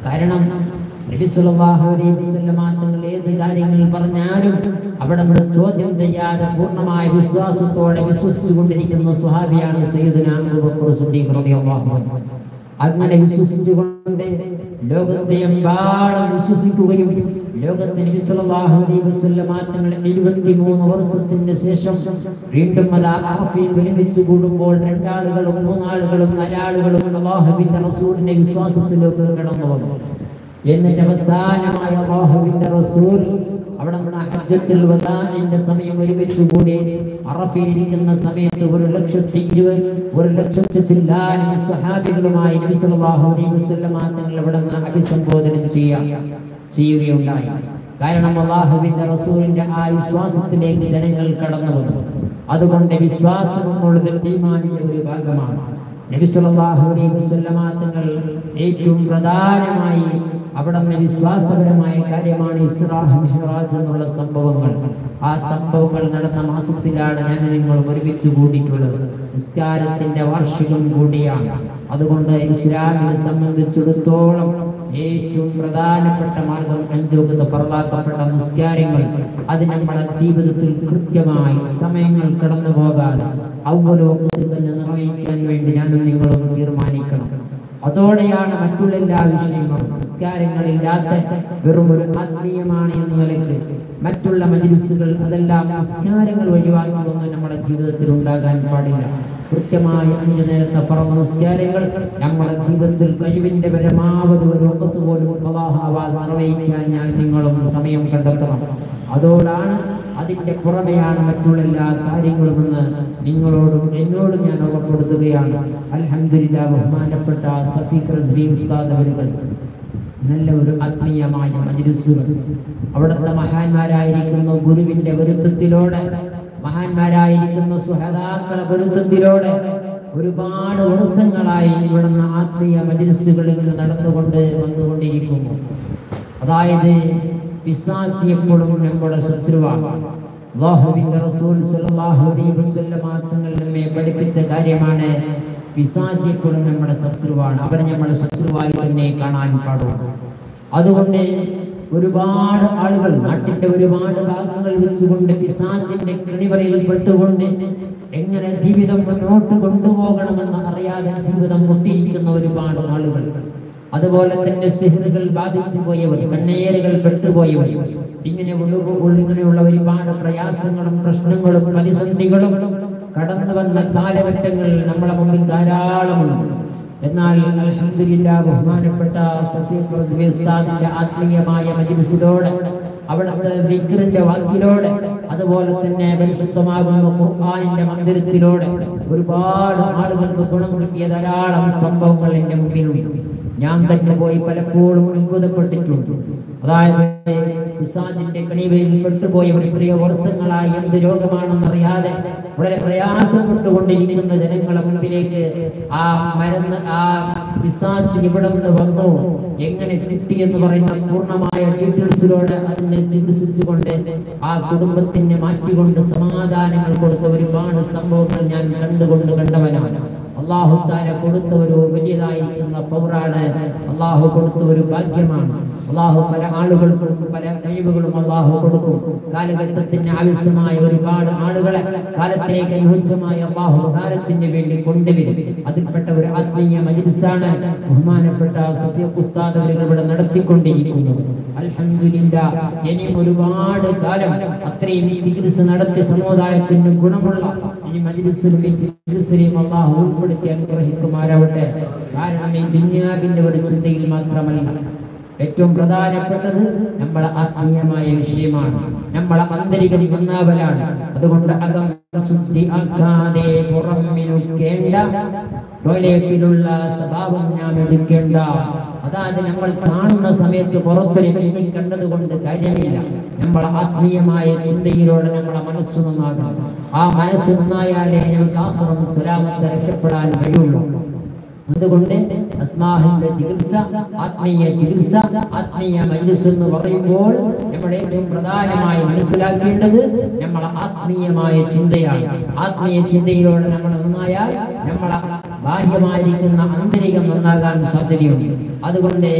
കാരണം നബി സല്ലല്ലാഹു അലൈഹി വസല്ലം തങ്ങൾ ഏത് കാര്യങ്ങൾ പറഞ്ഞാലും അവിടെ നിന്ന് ചോദ്യം ചെയ്യാതെ പൂർണ്ണമായ വിശ്വാസത്തോടെ വിശ്വസിച്ചുകൊണ്ടിരിക്കുന്ന സ്വഹാബിയാണ് സയ്യിദുനാ അബൂബക്കർ സിദ്ദീഖ് റളിയല്ലാഹു അൻഹു. അങ്ങനെ വിശ്വസിച്ചുകൊണ്ട് ലോകത്തെമ്പാടും വിശ്വസിക്കുകയും ലോകത്ത് നബി സല്ലല്ലാഹു അലൈഹി വസല്ലം തങ്ങൾ 23 വർഷത്തിന് ശേഷം വീണ്ടും അറഫയിൽ ഒരുമിച്ച് കൂടുമ്പോൾ രണ്ടാളുകളും മൂന്നാളുകളും നാലാളുകളും അല്ലാഹുവിന്റെ റസൂലിന്റെ വിശ്വാസത്തിലേക്ക് കടന്നു വന്നു. എന്നിട്ട് അവസാനമായ അല്ലാഹുവിന്റെ റസൂൽ അവിടെ നിന്ന് ഹജ്ജത്തുൽ വദാഇന്റെ സമയം ഒരുമിച്ച് കൂടി അറഫയിൽ ഇരിക്കുന്ന സമയത്ത് 1,20,000 ചില്ലാനും സ്വഹാബികളുമായി നബി സല്ലല്ലാഹു അലൈഹി വസല്ലം തങ്ങൾ അവിടെ നിന്ന് അഭിസംബോധന ചെയ്യുകയുണ്ടായി. കാരണം അല്ലാഹുവിന്റെ റസൂലിന്റെ ആ വിശ്വാസത്തിലേക്ക് ജനങ്ങൾ കടന്നു വന്നു. അതുകൊണ്ട് വിശ്വാസം എന്നുള്ളത് ഈമാനിന്റെ ഒരു ഭാഗമാണ്. നബി സല്ലല്ലാഹു അലൈഹി വസല്ലം തങ്ങൾ ഏറ്റവും പ്രധാനമായി അവിടെ നിന്ന് വിശ്വാസപരമായ കാര്യമാണ് ഇസ്രാ മിഅ്റാജ് എന്നുള്ള സംഭവങ്ങൾ. ആ സംഭവങ്ങൾ നടന്ന മാസത്തിലാണ് ഞാൻ നിങ്ങൾ ഒരുമിച്ച് കൂടിയിട്ടുള്ളത്. നിസ്കാരത്തിന്റെ വാർഷികം കൂടിയാണ്. അതുകൊണ്ട് ഇസ്ലാമിനെ സംബന്ധിച്ചിടത്തോളം ഏറ്റവും പ്രധാനപ്പെട്ട മാർഗം 5 വഖ്ത് ഫർളാക്കപ്പെട്ട നിസ്കാരങ്ങൾ. അത് നമ്മുടെ ജീവിതത്തിൽ കൃത്യമായി സമയങ്ങൾ കടന്നു പോകാതെ അവ്വൽ വഖ്തിൽ തന്നെ നിർവഹിക്കാൻ വേണ്ടി ഞാനും നിങ്ങളും തീരുമാനിക്കണം. അതോടെയാണ് മറ്റുള്ള എല്ലാ വിഷയങ്ങളും നിസ്കാരങ്ങളില്ലാത്ത വെറും ഒരു ആത്മീയമാണ് എന്ന നിലയ്ക്ക് മറ്റുള്ള മജ്‌ലിസുകൾ അതെല്ലാം നിസ്കാരങ്ങൾ ഒഴിവാക്കിയൊന്നും നമ്മുടെ ജീവിതത്തിൽ ഉണ്ടാകാൻ പാടില്ല. കൃത്യമായി 5 നേരത്തെ ഫർള് നിസ്കാരങ്ങൾ നമ്മുടെ ജീവിതത്തിൽ കഴിവിന്റെ പരമാവധി ഒരു വഖ്ത് പോലും ഖളാഹാവാതെ നിർവഹിക്കാൻ ഞാൻ നിങ്ങളും സമയം കണ്ടെത്തണം. അതോടാണ് അതിന്റെ പുറമെയാണ് മറ്റുള്ള എല്ലാ കാര്യങ്ങളുമെന്ന് നിങ്ങളോടും എന്നോടും ഞാൻ ഓർമ്മപ്പെടുത്തുകയാണ്. അൽഹംദുലില്ലാഹ് ബഹുമാനപ്പെട്ട സഫീഖ് റസ്വി ഉസ്താദ് അവരുകൾ നല്ല ഒരു ആത്മീയമായ മജ്‌ലിസുകൾ അവിടുത്തെ മഹാന്മാരായിരിക്കുന്ന ഗുരുവിന്റെ പൊരുത്തത്തിലോടെ മഹാന്മാരായിരിക്കുന്ന സുഹദാക്കളെ പൊരുത്തത്തിലൂടെ ഒരുപാട് വർഷങ്ങളായി ഇവിടുന്ന് ആത്മീയ മജ്‌ലിസുകളിൽ വന്നുകൊണ്ടിരിക്കുന്നു. അതായത് പിശാച് എപ്പോഴും നമ്മുടെ ശത്രുവാണ്. അല്ലാഹുവിന്റെ റസൂൽ സ്വല്ലല്ലാഹു അലൈഹി വസല്ലം തങ്ങൾ നമ്മെ പഠിപ്പിച്ച കാര്യമാണ് പിശാച് എപ്പോഴും നമ്മുടെ ശത്രുവാണ്. അവരെ നമ്മുടെ ശത്രുവായി തന്നെ കാണാൻ പാടുള്ളൂ. അതുകൊണ്ട് ഒരുപാട് ആളുകൾ നാട്ടിന്റെ ഒരുപാട് ഭാഗങ്ങൾ വെച്ചുകൊണ്ട് പിശാചിന്റെ കെണിവലയിൽ പെട്ടുകൊണ്ട് എങ്ങനെ ജീവിതം മുന്നോട്ട് കൊണ്ടുപോകണമെന്ന് അറിയാതെ ജീവിതം മുട്ടിയിരിക്കുന്ന ഒരുപാട് ആളുകൾ, അതുപോലെ തന്നെ സിഹ്റുകൾ ബാധിച്ചു പോയവർ, കണ്ണേറുകൾ പെട്ടുപോയവർ, ഇങ്ങനെയുള്ള ഒരുപാട് പ്രയാസങ്ങളും പ്രശ്നങ്ങളും പ്രതിസന്ധികളും കടന്നു വന്ന കാലഘട്ടങ്ങൾ നമ്മളെ മുമ്പിൽ ധാരാളമുണ്ട്. എന്നാൽ അൽഹംദുലില്ലാഹ് ബഹുമാനപ്പെട്ട സഫീഖ് റദ്വി ഉസ്താദിന്റെ ആത്മീയമായ മജ്‌ലിസിലൂടെ അവിടുത്തെ ദിക്റിന്റെ വാക്കിലൂടെ അതുപോലെ തന്നെ പരിശുദ്ധമാകുന്ന ഖുർആനിന്റെ മന്ദിരത്തിലൂടെ ഒരുപാട് ആളുകൾക്ക് ഗുണം കിട്ടിയ ധാരാളം സംഭവങ്ങൾ എൻ്റെ മുമ്പിലുണ്ട്. ഞാൻ തന്നെ പോയി പലപ്പോഴും അത്ഭുതപ്പെട്ടിട്ടുണ്ട്. അതായത് പിശാചിന്റെ കണിവയിൽ പെട്ടുപോയവർ എത്രയോ വർഷങ്ങളായി എന്ത് രോഗമാണെന്നറിയാതെ വളരെ പ്രയാസപ്പെട്ടുകൊണ്ടിരിക്കുന്ന ജനങ്ങളെ മുമ്പിലേക്ക് ആ പിശാച് ഇവിടെ നിന്ന് വന്നു, എങ്ങനെ കിട്ടിയെന്ന് പറയുന്ന പൂർണ്ണമായ ഡീറ്റെയിൽസിലൂടെ അതിനെ ചികിത്സിച്ചുകൊണ്ട് ആ കുടുംബത്തിനെ മാറ്റിക്കൊണ്ട് സമാധാനങ്ങൾ കൊടുത്ത ഒരുപാട് സംഭവങ്ങൾ ഞാൻ കണ്ടവനാണ്. അല്ലാഹു തആല കൊടുത്ത ഒരു വലിയതായിരിക്കുന്ന പവറാണ്, അല്ലാഹു കൊടുത്ത ഒരു ഭാഗ്യമാണ്. അല്ലാഹു പല ആളുകൾക്കും പല കഴിവുകളും അല്ലാഹു കൊടുക്കും. കാലഘട്ടത്തിന് ആവശ്യമായ ഒരുപാട് ആളുകളെ കാലത്തിലേക്ക് അനുയോജ്യമായ അല്ലാഹു കാലത്തിന് വേണ്ടി കൊണ്ടുവരും. അതിൽപ്പെട്ട ഒരു ആത്മീയ മജ്‌ലിസാണ് ബഹുമാനപ്പെട്ട സഫീഖ് ഉസ്താദ് അവരുകൾ ഇവിടെ നടത്തിക്കൊണ്ടിരിക്കുന്നത്. അൽഹംദുലില്ലാഹ് ഇനിയും ഒരുപാട് കാലം അത്രയും ചികിത്സ നടത്തി സമുദായത്തിന് ഗുണമുള്ള ഈ മജ്‌ലിസിലും അല്ലാഹു ഉൾപ്പെടുത്തി അനുഗ്രഹിക്കുമാറാവട്ടെ. കാരണം ഈ ദുനിയാവിന്റെ ഒരു ചിന്തയിൽ മാത്രമല്ല, ഏറ്റവും പ്രധാനപ്പെട്ടത് നമ്മളെ ആത്മീയമായ വിഷയമാണ്, നമ്മളെ ആന്തരികം നന്നാവലാണ്. അതുകൊണ്ട് അകം ശുദ്ധി ആക്കാതെ പുറം മിനുക്കേണ്ട, ടോയ്ലറ്റിലുള്ള സ്വഭാവം ഞാൻ എടുക്കേണ്ട. അതായത് നമ്മൾ കാണുന്ന സമയത്ത് പുറത്തൊരു വ്യക്തി കണ്ടതുകൊണ്ട് കാര്യമില്ല. നമ്മളെ ആത്മീയമായ ചിന്തയിലൂടെ നമ്മളെ മനസ്സ് നന്നാകണം. ആ മനസ്സ് നന്നായാലേ നമുക്ക് ആഖിറം സലാമത്ത് രക്ഷപ്പെടാൻ കഴിയുള്ളൂ. അതുകൊണ്ട് അസ്മാഹിന്റെ ചികിത്സ, ആത്മീയ ചികിത്സ, ആത്മീയ മജ്‌ലിസ് എന്ന് പറയുമ്പോൾ നമ്മൾ ഏറ്റവും പ്രധാനമായി മനസ്സിലാക്കേണ്ടത് നമ്മളെ ആത്മീയമായ ചിന്തയാണ്. ആത്മീയ ചിന്തയിലൂടെ നമ്മൾ നന്നായാൽ നമ്മളെ ബാഹ്യമായിരിക്കുന്ന ആന്തരികം നന്നാകാൻ സാധ്യതയുണ്ട്. അതുകൊണ്ട്